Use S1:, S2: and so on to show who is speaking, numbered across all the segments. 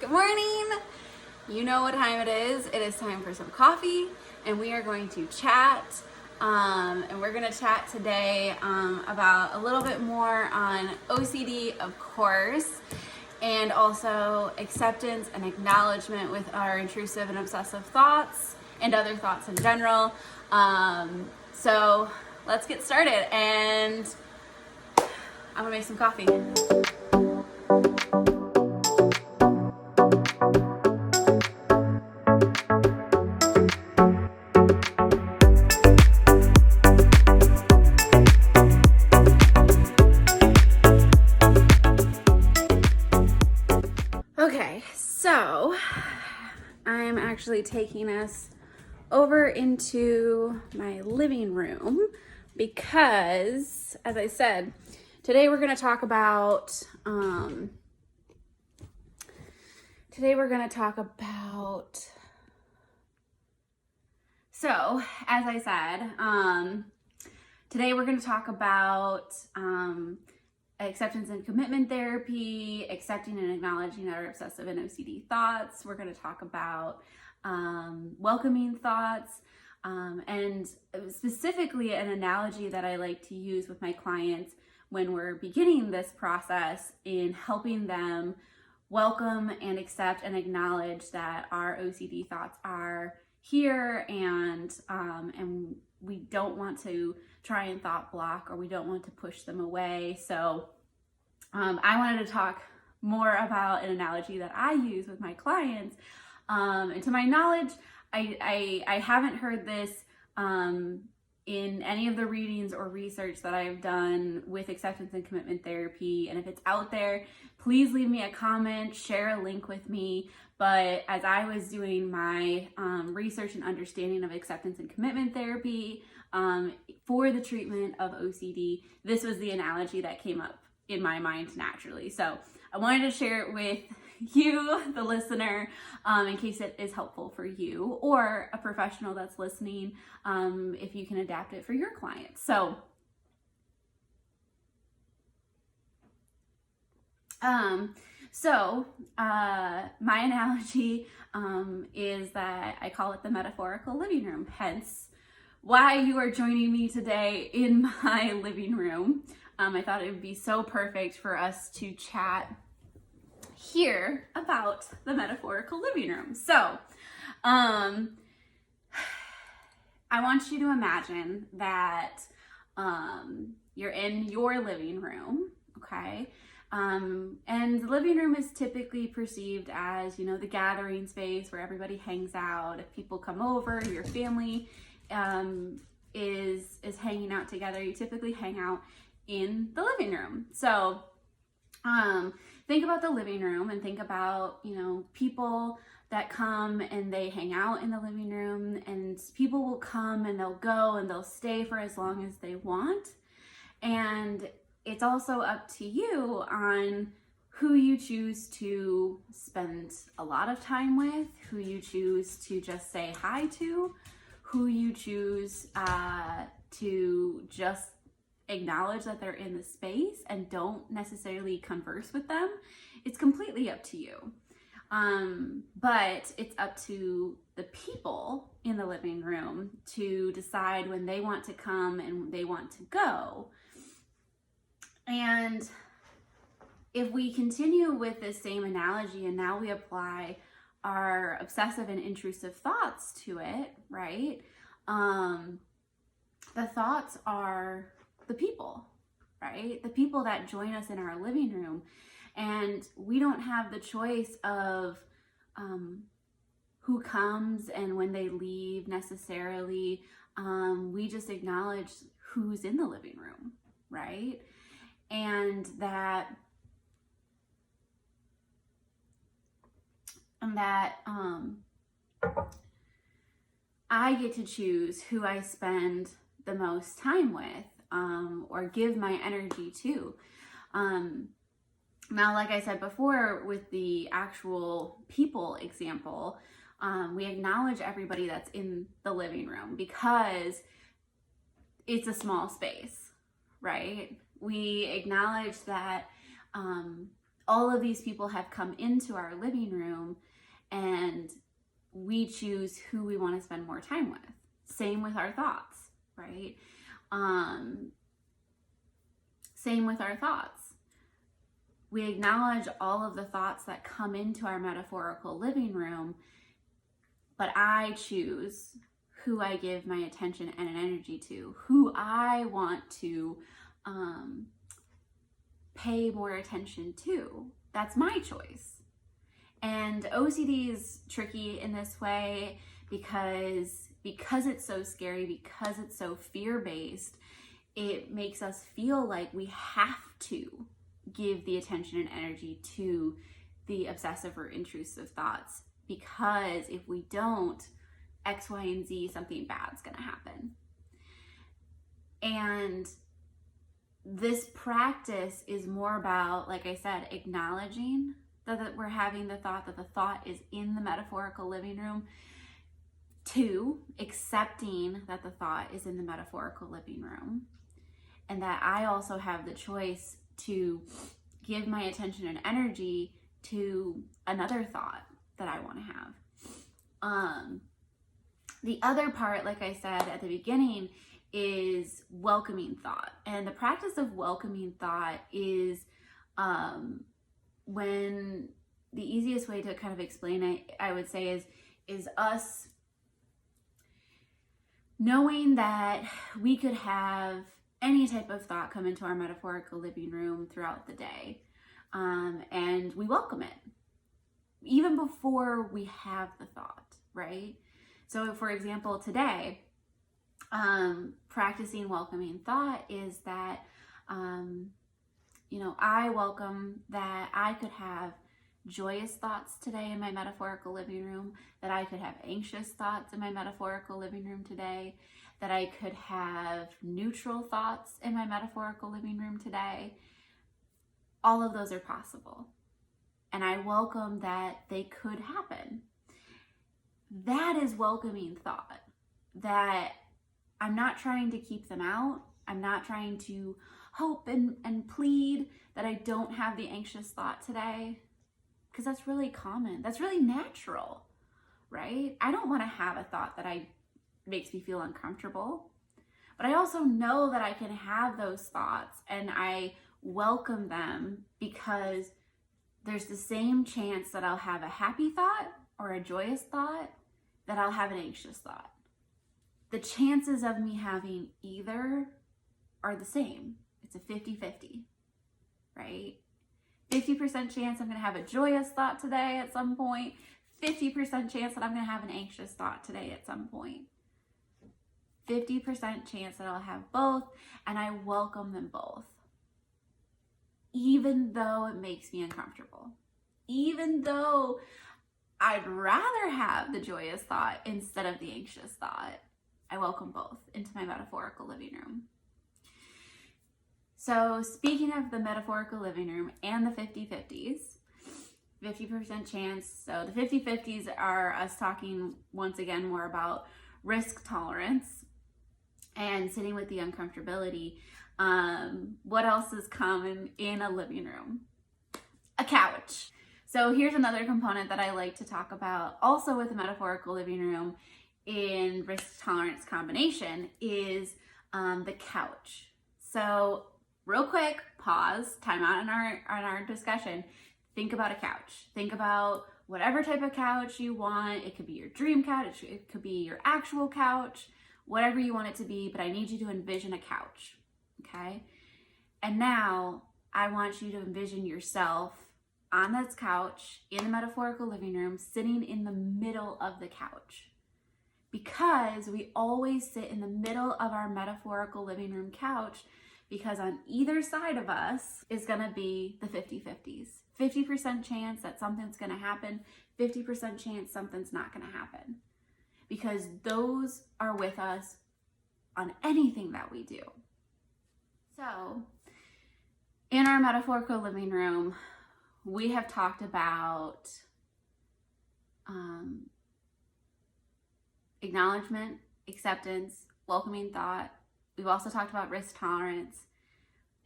S1: Good morning. You know what time it is. It is time for some coffee, and we are going to chat. And we're going to chat today about a little bit more on OCD, of course, and also acceptance and acknowledgement with our intrusive and obsessive thoughts and other thoughts in general. So let's get started, and I'm gonna make some coffee. Okay, so I'm actually taking us over into my living room because, as I said, today we're going to talk about, so as I said, today we're going to talk about acceptance and commitment therapy, accepting and acknowledging our obsessive and OCD thoughts. We're going to talk about welcoming thoughts, and specifically an analogy that I like to use with my clients when we're beginning this process in helping them welcome and accept and acknowledge that our OCD thoughts are here, and we don't want to try and thought block, or we don't want to push them away. So I wanted to talk more about an analogy that I use with my clients. And to my knowledge, I haven't heard this in any of the readings or research that I've done with acceptance and commitment therapy. And if it's out there, please leave me a comment, share a link with me. But as I was doing my research and understanding of acceptance and commitment therapy for the treatment of OCD, this was the analogy that came up in my mind naturally. So I wanted to share it with you, the listener, in case it is helpful for you or a professional that's listening, if you can adapt it for your clients. So my analogy is that I call it the metaphorical living room, hence why you are joining me today in my living room. I thought it would be so perfect for us to chat here about the metaphorical living room. So I want you to imagine that you're in your living room, okay? And the living room is typically perceived as, you know, the gathering space where everybody hangs out. If people come over, your family is hanging out together, you typically hang out in the living room. So think about the living room and think about, you know, people that come and they hang out in the living room, and people will come and they'll go and they'll stay for as long as they want. And it's also up to you on who you choose to spend a lot of time with, who you choose to just say hi to, who you choose to just acknowledge that they're in the space and don't necessarily converse with them. It's completely up to you. But it's up to the people in the living room to decide when they want to come and they want to go. And if we continue with this same analogy and now we apply our obsessive and intrusive thoughts to it, right? The thoughts are the people, right? The people that join us in our living room. And we don't have the choice of who comes and when they leave necessarily. We just acknowledge who's in the living room, right? And that I get to choose who I spend the most time with, or give my energy to. Now, like I said before, with the actual people example, we acknowledge everybody that's in the living room because it's a small space, right? We acknowledge that all of these people have come into our living room and we choose who we want to spend more time with. Same with our thoughts, right? Same with our thoughts. We acknowledge all of the thoughts that come into our metaphorical living room, but I choose who I give my attention and an energy to, who I want to pay more attention to. That's my choice. And OCD is tricky in this way because it's so scary, because it's so fear-based, it makes us feel like we have to give the attention and energy to the obsessive or intrusive thoughts, because if we don't, X, Y, and Z, something bad's gonna happen. And this practice is more about, like I said, acknowledging that we're having the thought, that the thought is in the metaphorical living room. 2, accepting that the thought is in the metaphorical living room, and that I also have the choice to give my attention and energy to another thought that I want to have. The other part, like I said at the beginning, is welcoming thought. And the practice of welcoming thought is when the easiest way to kind of explain it, I would say, is us knowing that we could have any type of thought come into our metaphorical living room throughout the day, and we welcome it even before we have the thought, right? So for example, today, practicing welcoming thought is that, I welcome that I could have joyous thoughts today in my metaphorical living room, that I could have anxious thoughts in my metaphorical living room today, that I could have neutral thoughts in my metaphorical living room today. All of those are possible. And I welcome that they could happen. That is welcoming thought, that I'm not trying to keep them out. I'm not trying to hope and plead that I don't have the anxious thought today, because that's really common. That's really natural, right? I don't want to have a thought that makes me feel uncomfortable, but I also know that I can have those thoughts, and I welcome them because there's the same chance that I'll have a happy thought or a joyous thought that I'll have an anxious thought. The chances of me having either are the same. It's a 50-50, right? 50% chance I'm going to have a joyous thought today at some point, 50% chance that I'm going to have an anxious thought today at some point. 50% chance that I'll have both, and I welcome them both. Even though it makes me uncomfortable. Even though I'd rather have the joyous thought instead of the anxious thought, I welcome both into my metaphorical living room. So speaking of the metaphorical living room and the 50-50s, 50% chance. So the 50-50s are us talking once again more about risk tolerance and sitting with the uncomfortability. What else is common in a living room? A couch. So here's another component that I like to talk about also with the metaphorical living room in risk tolerance combination is the couch. So real quick, pause, time out in our discussion. Think about a couch. Think about whatever type of couch you want. It could be your dream couch. It could be your actual couch, whatever you want it to be, but I need you to envision a couch, okay? And now I want you to envision yourself on this couch in the metaphorical living room, sitting in the middle of the couch. Because we always sit in the middle of our metaphorical living room couch, because on either side of us is gonna be the 50-50s. 50% chance that something's gonna happen, 50% chance something's not gonna happen. Because those are with us on anything that we do. So, in our metaphorical living room, we have talked about acknowledgement, acceptance, welcoming thought. We've also talked about risk tolerance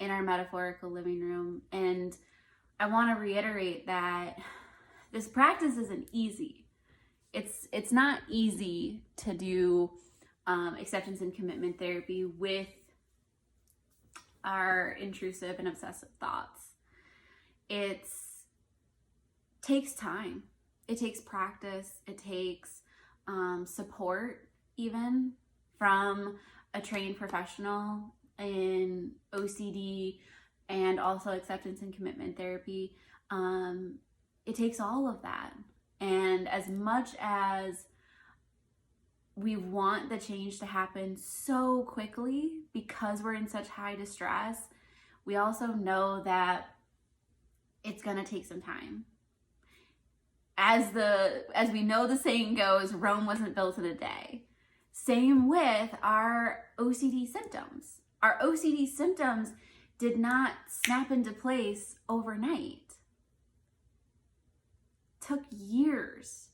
S1: in our metaphorical living room. And I want to reiterate that this practice isn't easy. It's not easy to do acceptance and commitment therapy with our intrusive and obsessive thoughts. It takes time. It takes practice. It takes support, even from a trained professional in OCD and also acceptance and commitment therapy. It takes all of that. And as much as we want the change to happen so quickly because we're in such high distress, we also know that it's going to take some time. As we know, the saying goes, Rome wasn't built in a day. Same with our OCD symptoms. Our OCD symptoms did not snap into place overnight. Took years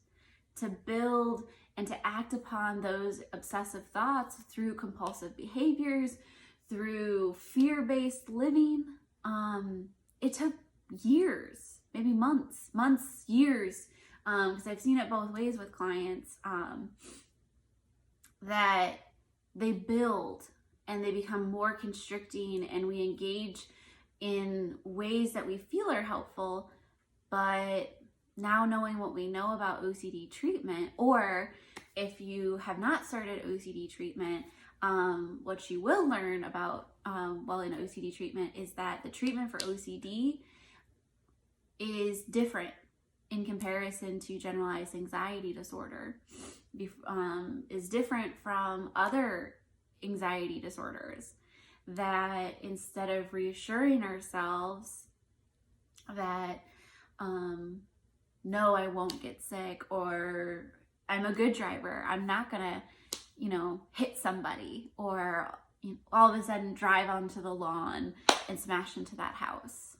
S1: to build and to act upon those obsessive thoughts through compulsive behaviors, through fear-based living. It took years, maybe months, years, because I've seen it both ways with clients, that they build and they become more constricting, and we engage in ways that we feel are helpful, but now knowing what we know about OCD treatment, or if you have not started OCD treatment, what you will learn about while in OCD treatment is that the treatment for OCD is different in comparison to generalized anxiety disorder, is different from other anxiety disorders, that instead of reassuring ourselves that no, I won't get sick, or I'm a good driver, I'm not gonna, hit somebody, or all of a sudden drive onto the lawn and smash into that house.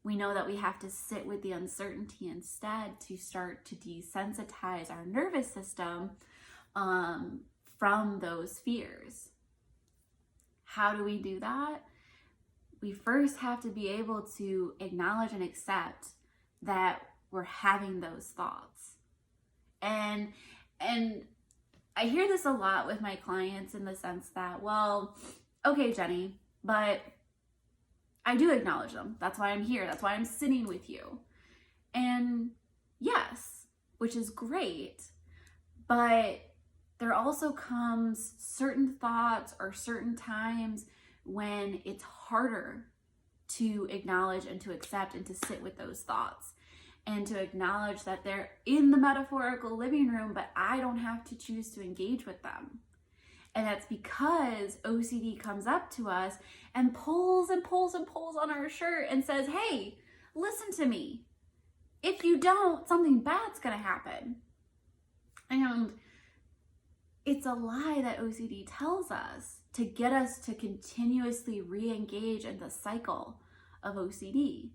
S1: We know that we have to sit with the uncertainty instead to start to desensitize our nervous system from those fears. How do we do that? We first have to be able to acknowledge and accept that we're having those thoughts. And I hear this a lot with my clients in the sense that, well, okay, Jenny, but I do acknowledge them. That's why I'm here. That's why I'm sitting with you. And yes, which is great, but there also comes certain thoughts or certain times when it's harder to acknowledge and to accept and to sit with those thoughts, and to acknowledge that they're in the metaphorical living room, but I don't have to choose to engage with them. And that's because OCD comes up to us and pulls and pulls and pulls on our shirt and says, hey, listen to me. If you don't, something bad's gonna happen. And it's a lie that OCD tells us to get us to continuously re-engage in the cycle of OCD.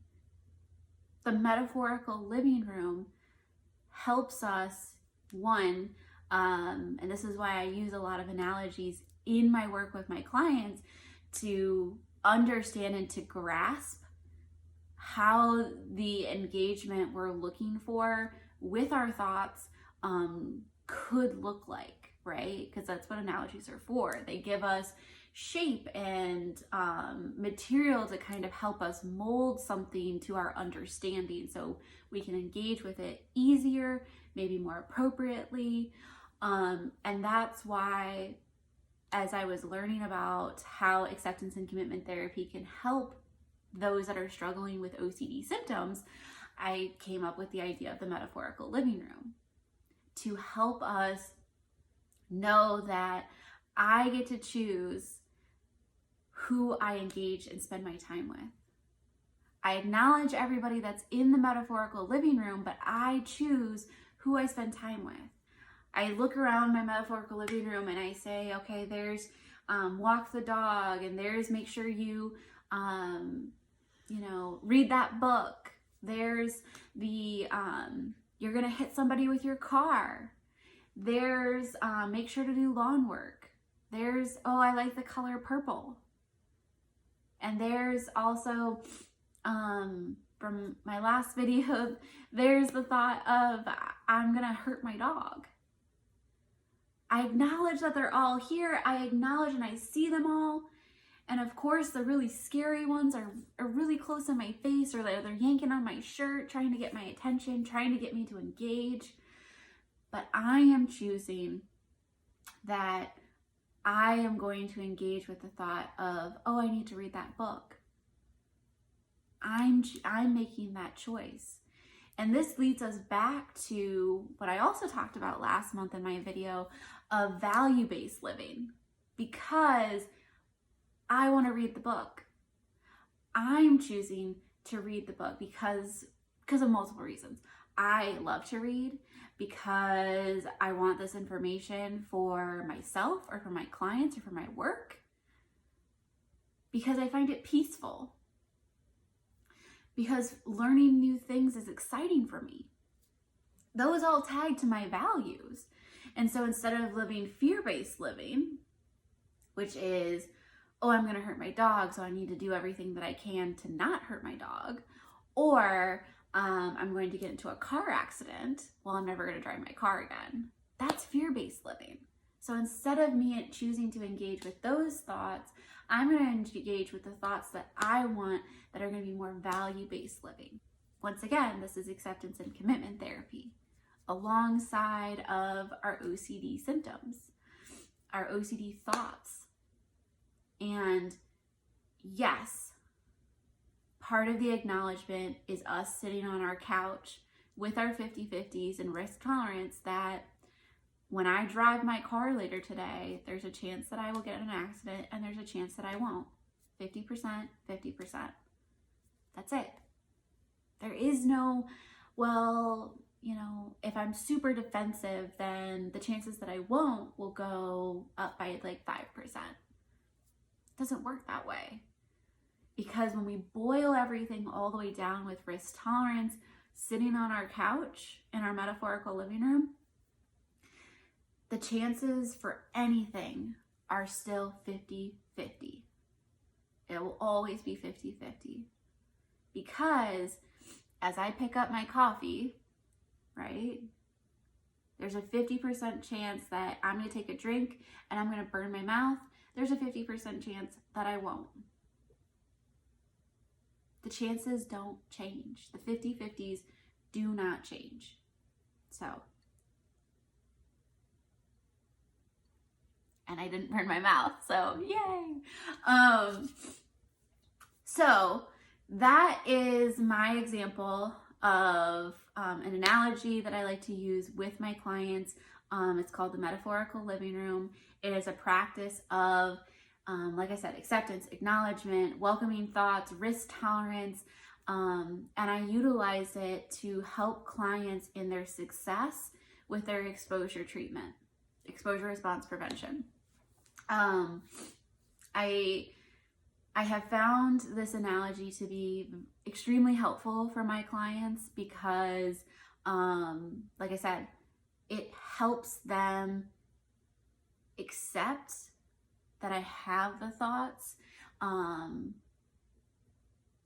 S1: The metaphorical living room helps us, one, and this is why I use a lot of analogies in my work with my clients, to understand and to grasp how the engagement we're looking for with our thoughts could look like, right? Because that's what analogies are for. They give us shape and material to kind of help us mold something to our understanding so we can engage with it easier, maybe more appropriately. And that's why, as I was learning about how acceptance and commitment therapy can help those that are struggling with OCD symptoms, I came up with the idea of the metaphorical living room to help us know that I get to choose who I engage and spend my time with. I acknowledge everybody that's in the metaphorical living room, but I choose who I spend time with. I look around my metaphorical living room and I say, okay, there's walk the dog, and there's make sure you, read that book. There's the, you're gonna hit somebody with your car. There's make sure to do lawn work. There's, oh, I like the color purple. And there's also from my last video, there's the thought of, I'm gonna hurt my dog. I acknowledge that they're all here. I acknowledge and I see them all. And of course, the really scary ones are really close in my face, or they're yanking on my shirt, trying to get my attention, trying to get me to engage. But I am choosing that I am going to engage with the thought of, oh, I need to read that book. I'm making that choice. And this leads us back to what I also talked about last month in my video of value-based living, because I want to read the book. I'm choosing to read the book because of multiple reasons. I love to read because I want this information for myself or for my clients or for my work, because I find it peaceful, because learning new things is exciting for me. Those all tag to my values. And so instead of living fear-based living, which is, oh, I'm going to hurt my dog, so I need to do everything that I can to not hurt my dog, or I'm going to get into a car accident, well, I'm never going to drive my car again. That's fear-based living. So instead of me choosing to engage with those thoughts, I'm going to engage with the thoughts that I want that are going to be more value-based living. Once again, this is acceptance and commitment therapy alongside of our OCD symptoms, our OCD thoughts. And yes, part of the acknowledgement is us sitting on our couch with our 50-50s and risk tolerance that when I drive my car later today, there's a chance that I will get in an accident and there's a chance that I won't. 50%, 50%. That's it. There is no, well, if I'm super defensive, then the chances that I won't will go up by like 5%. It doesn't work that way. Because when we boil everything all the way down with risk tolerance, sitting on our couch in our metaphorical living room, the chances for anything are still 50-50. It will always be 50-50. Because as I pick up my coffee, right, there's a 50% chance that I'm going to take a drink and I'm going to burn my mouth. There's a 50% chance that I won't. The chances don't change. The 50-50s do not change. So, and I didn't burn my mouth, so yay. So that is my example of an analogy that I like to use with my clients. It's called the metaphorical living room. It is a practice of, like I said, acceptance, acknowledgement, welcoming thoughts, risk tolerance, and I utilize it to help clients in their success with their exposure treatment, exposure response prevention. I have found this analogy to be extremely helpful for my clients because, like I said, it helps them accept that I have the thoughts, and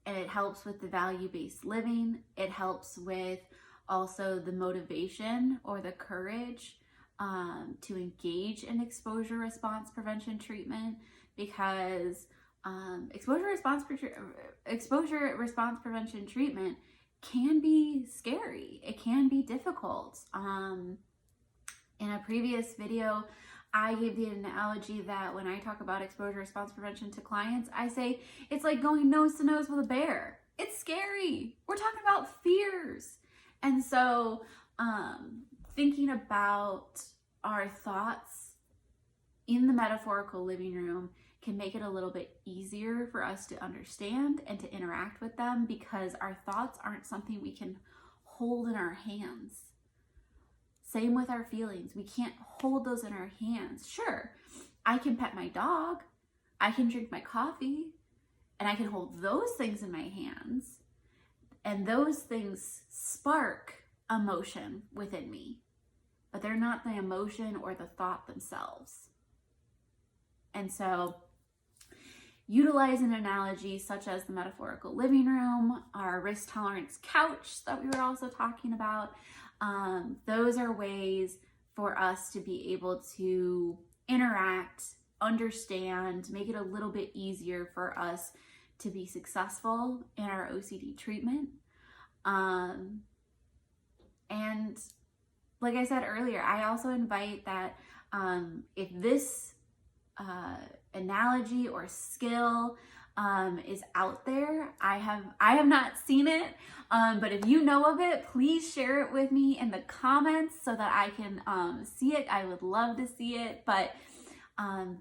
S1: it helps with the value-based living. It helps with also the motivation or the courage to engage in exposure response prevention treatment, because exposure response prevention treatment can be scary. It can be difficult. In a previous video, I gave the analogy that when I talk about exposure response prevention to clients, I say it's like going nose to nose with a bear. It's scary. We're talking about fears. And so thinking about our thoughts in the metaphorical living room can make it a little bit easier for us to understand and to interact with them, because our thoughts aren't something we can hold in our hands. Same with our feelings. We can't hold those in our hands. Sure, I can pet my dog, I can drink my coffee, and I can hold those things in my hands, and those things spark emotion within me, but they're not the emotion or the thought themselves. And so utilize an analogy such as the metaphorical living room, our risk tolerance couch that we were also talking about, those are ways for us to be able to interact, understand, make it a little bit easier for us to be successful in our OCD treatment. And like I said earlier, I also invite that if this analogy or skill is out there, I have not seen it, but if you know of it, please share it with me in the comments so that I can see it. I would love to see it. But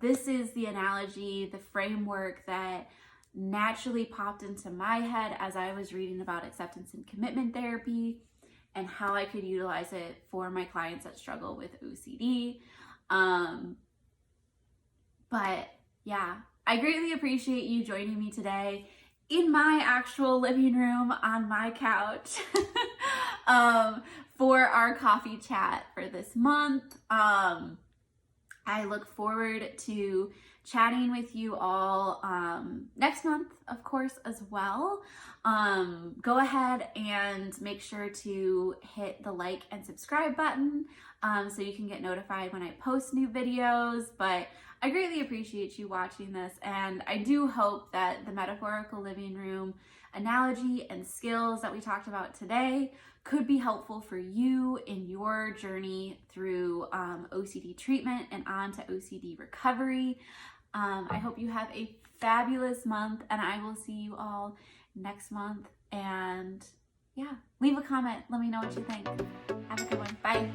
S1: this is the analogy, the framework that naturally popped into my head as I was reading about acceptance and commitment therapy and how I could utilize it for my clients that struggle with OCD. But yeah, I greatly appreciate you joining me today in my actual living room on my couch for our coffee chat for this month. I look forward to chatting with you all next month, of course, as well. Go ahead and make sure to hit the like and subscribe button so you can get notified when I post new videos. But I greatly appreciate you watching this, and I do hope that the metaphorical living room analogy and skills that we talked about today could be helpful for you in your journey through OCD treatment and on to OCD recovery. I hope you have a fabulous month, and I will see you all next month. And yeah, leave a comment. Let me know what you think. Have a good one. Bye.